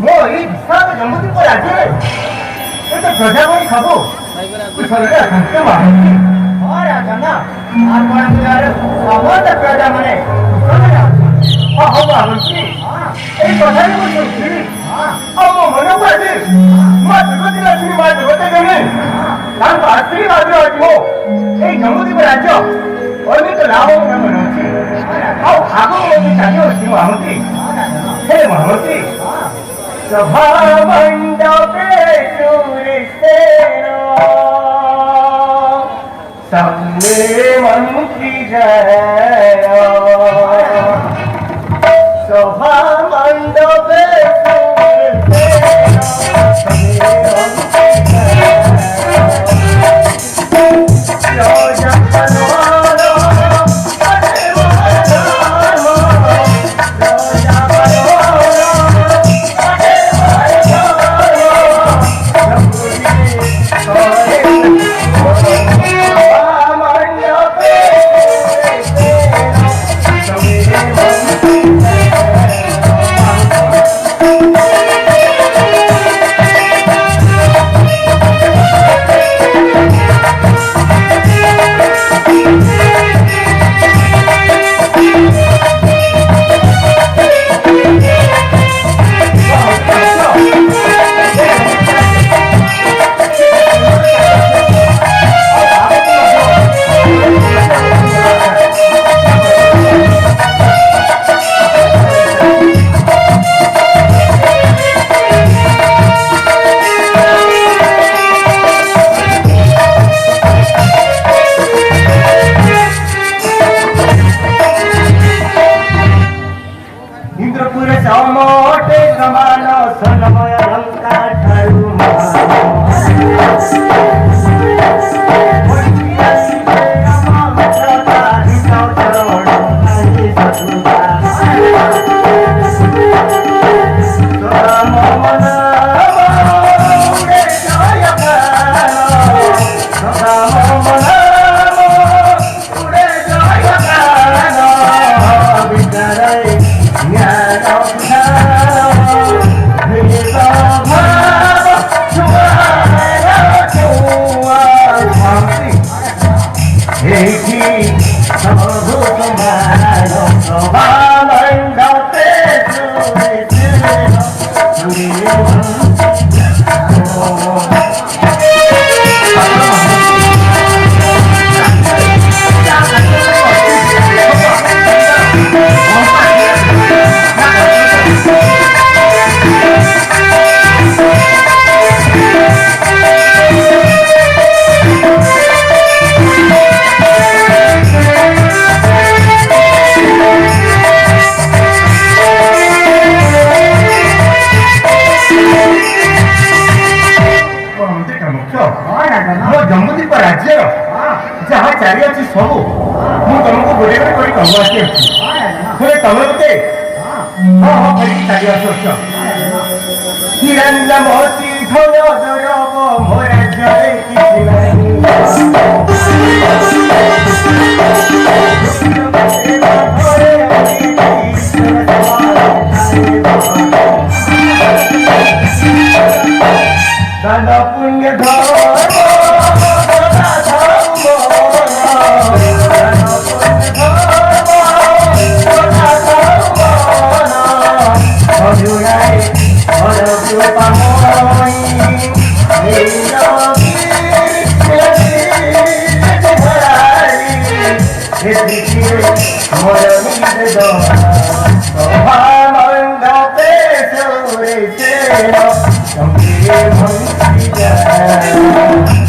뭐이 비싼 연못인 거야지. 일단 저장을 가고 저희가 잠깐만 어려잖아. 아빠랑 그야를 아무한테 빼자마네. 하고 아버지 이 저장을 좀 어머 뭐라고 하지. 뭐 저것들이나 주니 말 저것들이는 난 마스리 만들어가지고 이 연못인 알죠. 어디서 나오면 없지. 하고 가고 오는 자기가 지금 아무지 해 아무지 서방은 더 빼주리세요 성님은 기자요 서방은 더 빼주리세요 성님은 기자요 여자가 그래 떠먹을게 버리 자리가 없어 이란다 멋진 소녀들하고 모래져의 기시나니 난 나쁜 게 더 Don't be a